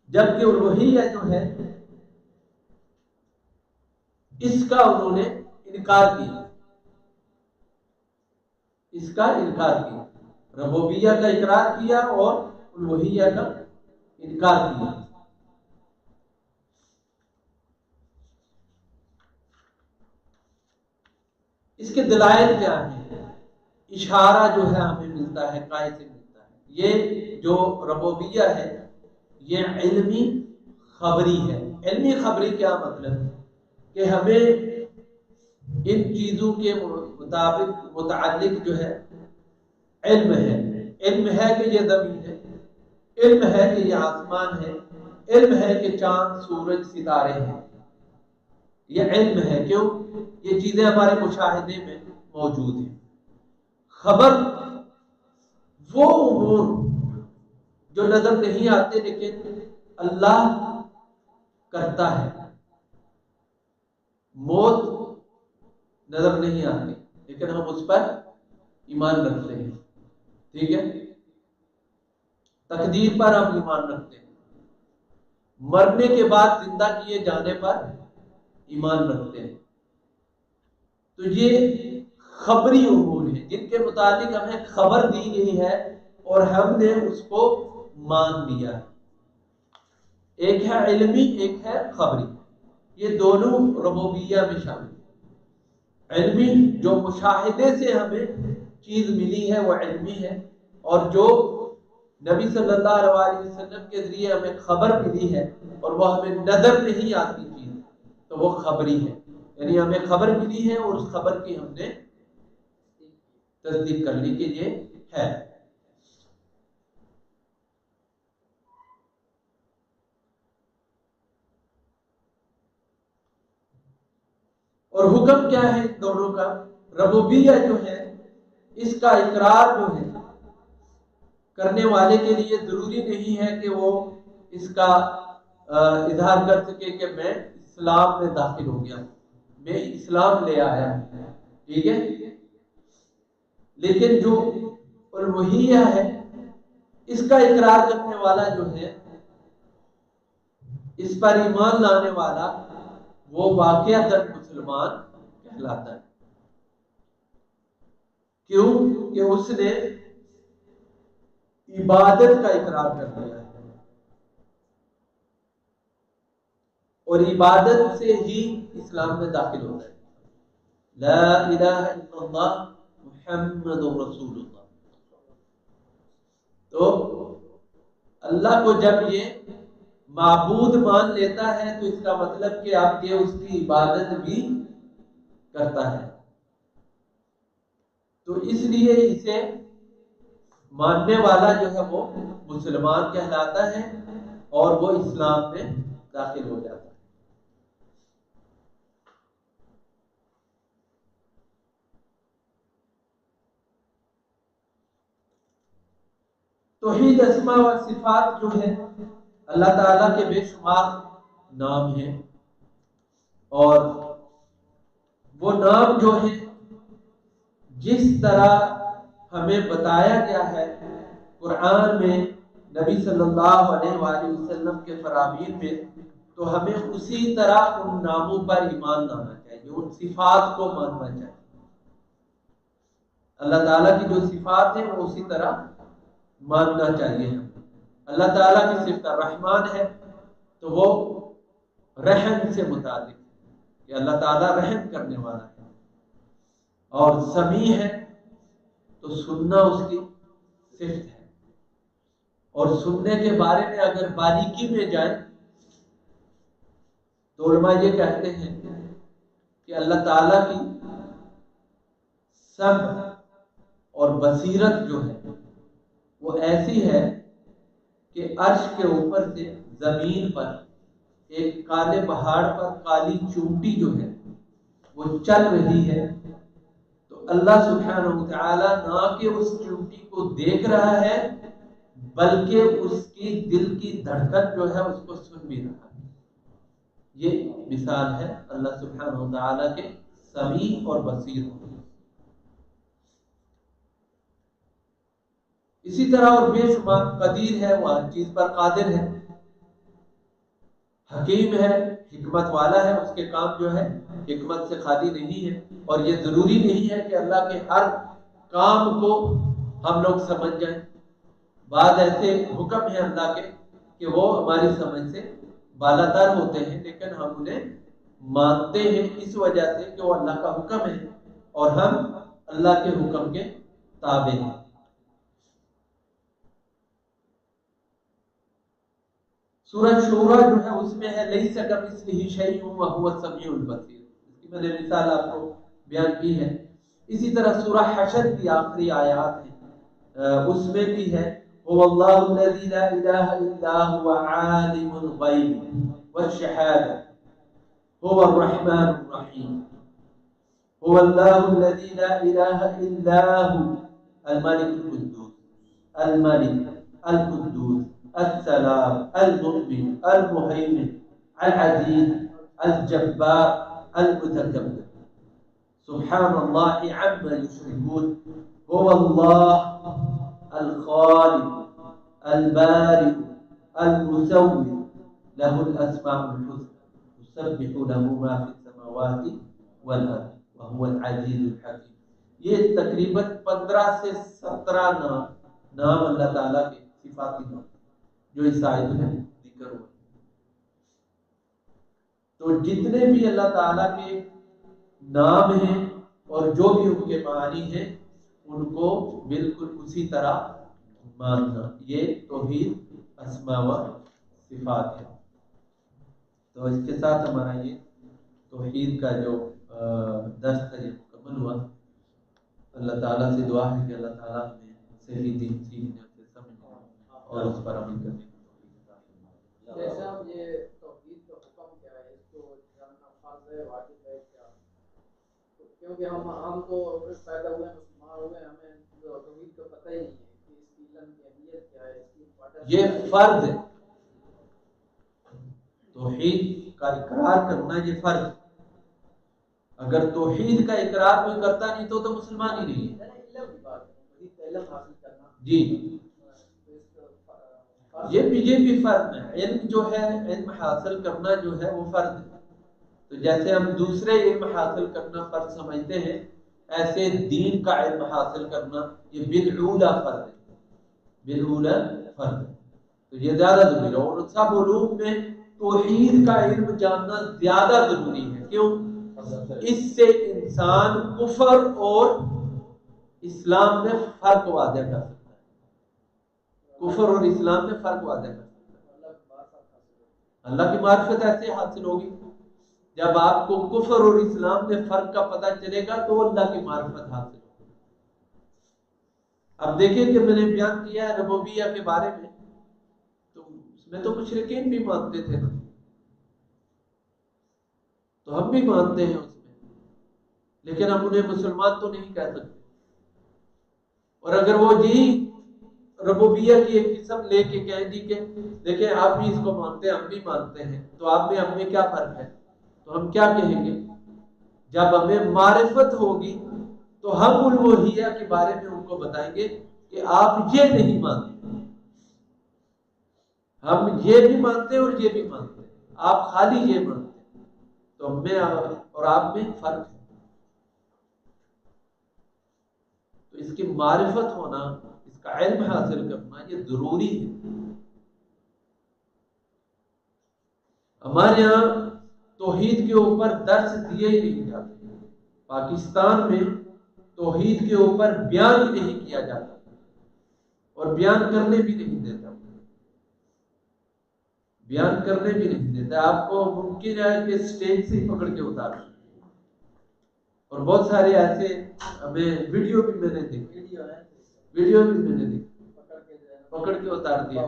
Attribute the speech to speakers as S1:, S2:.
S1: جبکہ الوہیہ جو ہے اس کا انہوں نے انکار کیا، اس کا انکار کیا، ربوبیہ کا اقرار کیا اور الوہیہ کا انکار کیا۔ اس کے دلائل کیا ہیں؟ اشارہ جو ہے ہمیں ملتا ہے، کائے سے ملتا ہے؟ یہ جو ربوبیہ ہے یہ علمی خبری ہے۔ علمی خبری کیا مطلب؟ کہ ہمیں ان چیزوں کے متعلق جو ہے علم ہے، علم ہے کہ یہ زمین ہے، علم ہے کہ یہ آسمان ہے، علم ہے کہ چاند سورج ستارے ہیں، یہ علم ہے۔ کیوں؟ یہ چیزیں ہمارے مشاہدے میں موجود ہیں۔ خبر وہ امور جو نظر نہیں آتے لیکن اللہ کرتا ہے۔ موت نظر نہیں آتی لیکن ہم اس پر ایمان رکھتے ہیں، ٹھیک ہے؟ تقدیر پر ہم ایمان رکھتے ہیں، مرنے کے بعد زندہ کیے جانے پر ایمان رکھتے ہیں۔ تو یہ خبری امور ہیں جن کے متعلق ہمیں خبر دی گئی ہے اور ہم نے اس کو مان لیا ہے۔ ایک ہے علمی، ایک ہے خبری، یہ دونوں ربوبیہ میں شامل ہیں۔ علمی جو مشاہدے سے ہمیں چیز ملی ہے وہ علمی ہے، اور جو نبی صلی اللہ علیہ وسلم کے ذریعے ہمیں خبر ملی ہے اور وہ ہمیں نظر نہیں آتی چیز تو وہ خبری ہے، یعنی ہمیں خبر ملی ہے اور اس خبر کی ہم نے تصدیق کر لی کہ یہ ہے۔ اور حکم کیا ہے ان دونوں کا؟ ربوبیہ جو ہے اس کا اقرار جو ہے کرنے والے کے لیے ضروری نہیں ہے کہ وہ اس کا اظہار کر سکے کہ میں اسلام میں داخل ہو گیا، میں اسلام لے آیا، ٹھیک ہے؟ لیکن جو الوہیہ ہے اس کا اقرار کرنے والا جو ہے، اس پر ایمان لانے والا، وہ واقعتاً مسلمان کہلاتا ہے۔ کیوں کہ اس نے عبادت کا اقرار کر دیا ہے، اور عبادت سے ہی اسلام میں داخل ہوتا ہے۔ لا الہ الا اللہ محمد رسول اللہ۔ تو اللہ کو جب یہ معبود مان لیتا ہے تو اس کا مطلب کہ آپ یہ اس کی عبادت بھی کرتا ہے، تو اس لیے اسے ماننے والا جو ہے وہ مسلمان کہلاتا ہے اور وہ اسلام میں داخل ہو جاتا ہے۔ توحید اسماء و صفات جو ہے اللہ تعالیٰ کے بے شمار نام ہیں، اور وہ نام جو ہیں جس طرح ہمیں بتایا گیا ہے قرآن میں، نبی صلی اللہ علیہ وآلہ وسلم کے فرامین میں، تو ہمیں اسی طرح ان ناموں پر ایمان لانا چاہیے، ان صفات کو ماننا چاہیے۔ اللہ تعالیٰ کی جو صفات ہیں وہ اسی طرح ماننا چاہیے ہمیں۔ اللہ تعالیٰ کی صفت الرحمن ہے تو وہ رحم سے متعلق ہے کہ اللہ تعالیٰ رحم کرنے والا ہے، اور سمیع ہے تو سننا اس کی صفت ہے، اور سننے کے بارے میں اگر باریکی میں جائیں تو علماء یہ کہتے ہیں کہ اللہ تعالیٰ کی سمع اور بصیرت جو ہے وہ ایسی ہے کہ عرش کے اوپر سے زمین پر ایک کالے پہاڑ پر کالی چونٹی جو ہے وہ چل رہی ہے، تو اللہ سبحانہ وتعالی نہ کہ اس چونٹی کو دیکھ رہا ہے بلکہ اس کی دل کی دھڑکن جو ہے اس کو سن بھی رہا ہے۔ یہ مثال ہے اللہ سبحانہ وتعالی کے سمیع اور بصیر ہونے۔ اسی طرح اور بے شمار قدیر ہے، وہ ہر چیز پر قادر ہے۔ حکیم ہے، حکمت والا ہے، اس کے کام جو ہے حکمت سے خالی نہیں ہے، اور یہ ضروری نہیں ہے کہ اللہ کے ہر کام کو ہم لوگ سمجھ جائیں۔ بعض ایسے حکم ہیں اللہ کے کہ وہ ہماری سمجھ سے بالاتر ہوتے ہیں، لیکن ہم انہیں مانتے ہیں اس وجہ سے کہ وہ اللہ کا حکم ہے اور ہم اللہ کے حکم کے تابع ہیں۔ سورہ شورى جو ہے اس میں ہے لیس کمثلہ شیء وہو السمیع البصیر، اس کی میں نے مثال آپ کو بیان کی ہے۔ اسی طرح سورہ حشر کی آخری آیات ہیں، اس میں بھی ہے هو اللہ الذی لا الہ الا هو عالم الغیب والشہادہ هو الرحمن الرحیم هو اللہ الذی لا الہ الا هو الملک القدوس الملک القدوس السلام المؤمن المهيمن العزيز الجبار المتكبر سبحان الله عما يشركون هو الله الخالق البارئ المصور له الأسماء الحسنى يسبح له ما في السماوات والأرض وهو العزيز الحكيم۔ یہ تقریباً 15 سے 17 نام اللہ تعالیٰ کے صفاتی نام جو اس آیت میں ذکر ہوئے۔ تو جتنے بھی اللہ تعالیٰ کے نام ہیں اور جو بھی ان کے معنی ہیں ان کو بالکل اسی طرح ماننا، یہ توحید اسماء و صفات ہے۔ تو اس کے ساتھ ہمارا یہ توحید کا جو درس ہے یہ مکمل ہوا۔ اللہ تعالیٰ سے دعا ہے کہ اللہ تعالیٰ ہمیں صحیح دین سیکھنے سے سمجھنے اور اس پر عمل کرنے کی۔
S2: جیسے ہم یہ توحید کا حکم کیا ہے اس کو جاننا فرض ہے، واجب ہے کیا؟ کیونکہ ہم تو پیدا ہوئے مسلمان ہوئے، ہمیں توحید کا پتہ ہی نہیں ہے کہ اس کی علم کی اہمیت کیا ہے، اس کی امپورٹنس۔
S1: یہ فرض ہے، توحید کا اقرار کرنا یہ فرض ہے۔ اگر توحید کا اقرار کوئی کرتا نہیں تو مسلمان ہی نہیں ہے۔
S2: علم کی بات ہے، توحید کا علم حاصل کرنا
S1: جی یہ بھی فرض ہے۔ علم جو ہے، علم حاصل کرنا جو ہے وہ فرض ہے۔ تو جیسے ہم دوسرے علم حاصل کرنا فرض سمجھتے ہیں، ایسے دین کا علم حاصل کرنا یہ بالعولا فرض ہے، بالعولا فرض ہے۔ تو یہ زیادہ ضروری ہے، اور سب علوم میں توحید کا علم جاننا زیادہ ضروری ہے۔ کیوں؟ اس سے انسان کفر اور اسلام میں فرق واضح کر سکتا ہے، کفر اور اسلام میں فرق واضح کر سکتا ہے۔ اللہ کی معرفت ایسے حاصل ہوگی جب آپ کو کفر اور اسلام میں فرق کا پتہ چلے گا تو اللہ کی معرفت حاصل ہوگی۔ اب دیکھیں کہ میں نے بیان کیا ہے ربوبیہ کے بارے میں، تو اس میں تو مشرکین بھی مانتے تھے نا، تو ہم بھی مانتے ہیں اس میں، لیکن ہم انہیں مسلمان تو نہیں کہہ سکتے۔ اور اگر وہ یہی ربوبیہ کی ایک قسم لے کے کہیں جی کہ دیکھیں آپ بھی اس کو مانتے ہیں ہم بھی مانتے ہیں، تو آپ میں ہم میں کیا فرق ہے، تو ہم کیا کہیں گے؟ جب ہمیں معرفت ہوگی تو ہم الوہیہ کے بارے میں ان کو بتائیں گے کہ آپ یہ نہیں مانتے، ہم یہ بھی مانتے ہیں اور یہ بھی مانتے ہیں، آپ خالی یہ مانتے ہیں، تو ہم میں اور آپ میں فرق ہے۔ تو اس کی معرفت ہونا، اس کا علم حاصل کرنا یہ ضروری ہے۔ ہمارے یہاں توحید کے اوپر درس دیے ہی نہیں جاتے، پاکستان میں توحید کے اوپر بیان ہی نہیں کیا جاتا اور بیان کرنے بھی نہیں دیتا، بیان کرنے بھی نہیں دیتا۔ آپ کو ممکن ہے کہ اسٹیج سے ہی پکڑ کے اتار دیں، اور بہت سارے ایسے ہمیں ویڈیو بھی میں نے دیکھے، ویڈیو بھی میں نے دیکھے پکڑ کے اتار دیا۔